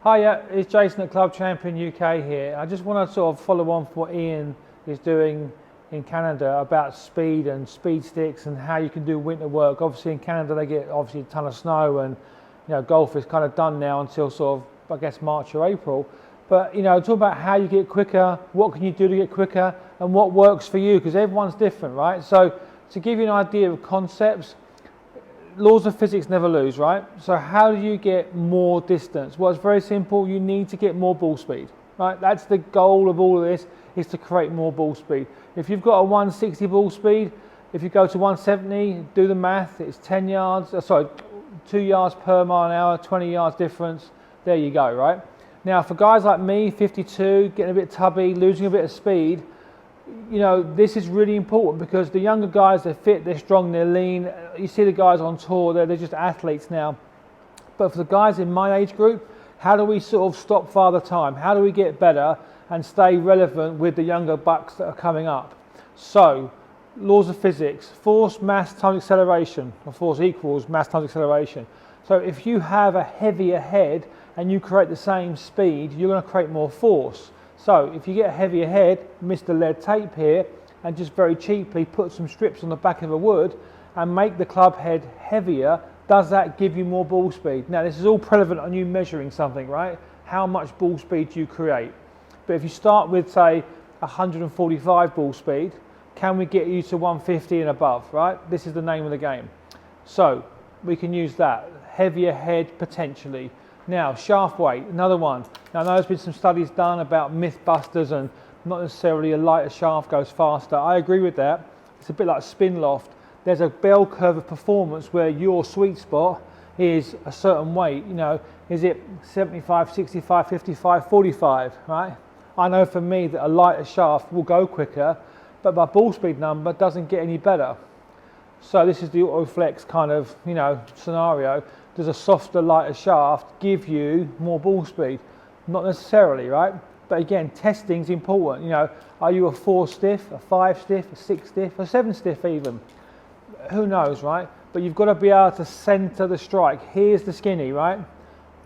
Hiya, it's Jason at Club Champion UK here. I just want to sort of follow on from what Ian is doing in Canada about speed and speed sticks and how you can do winter work. Obviously in Canada they get obviously a ton of snow, and golf is kind of done now until sort of I guess March or April. But talk about how you get quicker, what can you do to get quicker, and what works for you, because everyone's different, right? So to give you an idea of concepts, laws of physics never lose, right? So how do you get more distance? Well, it's very simple. You need to get more ball speed, right? That's the goal of all of this, is to create more ball speed. If you've got a 160 ball speed, if you go to 170, do the math, it's 2 yards per mile an hour, 20 yards difference. There you go, right? Now, for guys like me, 52, getting a bit tubby, losing a bit of speed, this is really important, because the younger guys, they're fit, they're strong, they're lean. You see the guys on tour, they're just athletes now. But for the guys in my age group, how do we sort of stop Father Time? How do we get better and stay relevant with the younger bucks that are coming up? So, laws of physics, force, mass times acceleration, or force equals mass times acceleration. So if you have a heavier head and you create the same speed, you're going to create more force. So if you get a heavier head, Mr. Lead tape here, and just very cheaply put some strips on the back of a wood and make the club head heavier, does that give you more ball speed? Now this is all relevant on you measuring something, right? How much ball speed do you create? But if you start with, say, 145 ball speed, can we get you to 150 and above, right? This is the name of the game. So we can use that. Heavier head potentially. Now, shaft weight, another one. Now, I know there's been some studies done about mythbusters and not necessarily a lighter shaft goes faster. I agree with that. It's a bit like spin loft. There's a bell curve of performance where your sweet spot is a certain weight. Is it 75, 65, 55, 45, right? I know for me that a lighter shaft will go quicker, but my ball speed number doesn't get any better. So this is the Autoflex kind of, scenario. Does a softer, lighter shaft give you more ball speed? Not necessarily, right? But again, testing is important. Are you a 4 stiff, a 5 stiff, a 6 stiff, a 7 stiff even? Who knows, right? But you've got to be able to center the strike. Here's the skinny, right?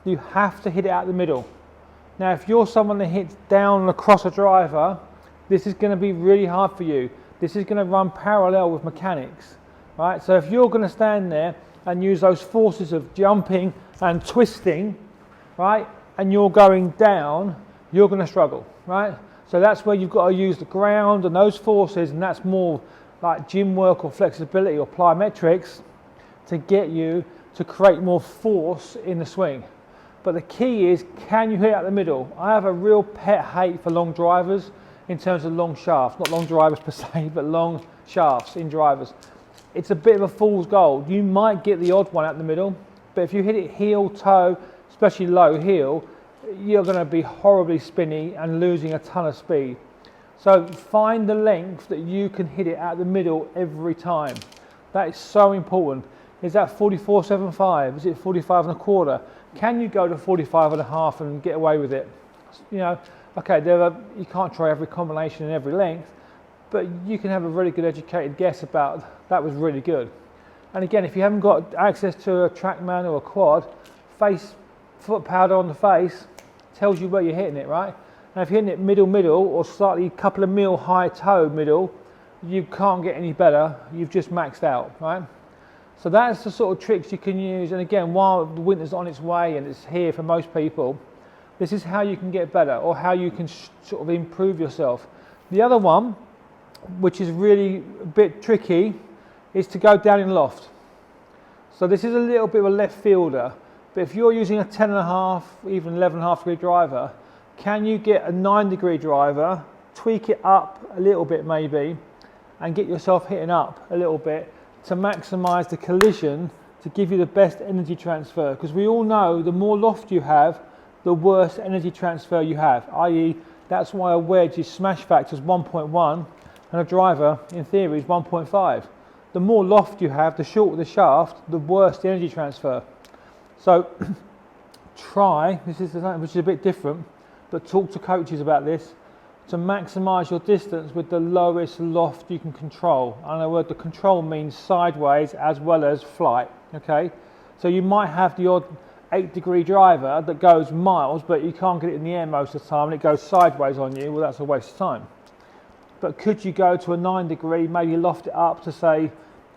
You have to hit it out the middle. Now, if you're someone that hits down across a driver, this is going to be really hard for you. This is going to run parallel with mechanics, right? So if you're going to stand there and use those forces of jumping and twisting, right, and you're going down, you're going to struggle, right? So that's where you've got to use the ground and those forces, and that's more like gym work or flexibility or plyometrics to get you to create more force in the swing. But the key is, can you hit out the middle? I have a real pet hate for long drivers in terms of long shafts, not long drivers per se, but long shafts in drivers. It's a bit of a fool's gold. You might get the odd one out the middle, but if you hit it heel, toe, especially low heel, you're going to be horribly spinny and losing a ton of speed. So find the length that you can hit it out the middle every time. That is so important. Is that 44.75? Is it 45 and a quarter? Can you go to 45 and a half and get away with it? Okay, you can't try every combination in every length, but you can have a really good educated guess about that was really good. And again, if you haven't got access to a TrackMan or a quad, foot powder on the face tells you where you're hitting it, right? And if you're hitting it middle, or slightly couple of mil high toe middle, you can't get any better. You've just maxed out, right? So that's the sort of tricks you can use. And again, while the winter's on its way and it's here for most people, this is how you can get better, or how you can sort of improve yourself. The other one, which is really a bit tricky, is to go down in loft. So this is a little bit of a left fielder, but if you're using a 10.5, even 11.5 degree driver, can you get a 9 degree driver, tweak it up a little bit maybe, and get yourself hitting up a little bit to maximize the collision to give you the best energy transfer? Because we all know the more loft you have, the worse energy transfer you have, i.e. that's why a wedge is smash factor is 1.1 and a driver in theory is 1.5. The more loft you have, the shorter the shaft, the worse the energy transfer. So try, this is something which is a bit different, but talk to coaches about this, to maximize your distance with the lowest loft you can control. And the word the control means sideways as well as flight, okay? So you might have the odd 8-degree driver that goes miles, but you can't get it in the air most of the time and it goes sideways on you, well, that's a waste of time. But could you go to a 9-degree, maybe loft it up to say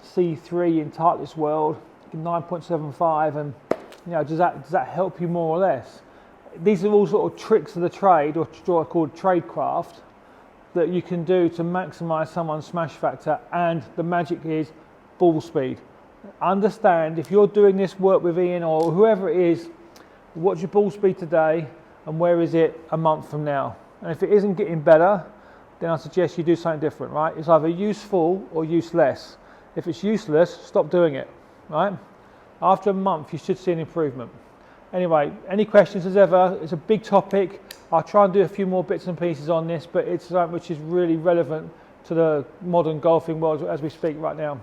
C3 in Titleist World, 9.75, and does that help you more or less? These are all sort of tricks of the trade, or what are called tradecraft, that you can do to maximise someone's smash factor, and the magic is ball speed. Understand, if you're doing this work with Ian or whoever it is, what's your ball speed today and where is it a month from now? And if it isn't getting better, then I suggest you do something different, right? It's either useful or useless. If it's useless, stop doing it, right? After a month, you should see an improvement. Anyway, any questions as ever? It's a big topic. I'll try and do a few more bits and pieces on this, but it's something which is really relevant to the modern golfing world as we speak right now.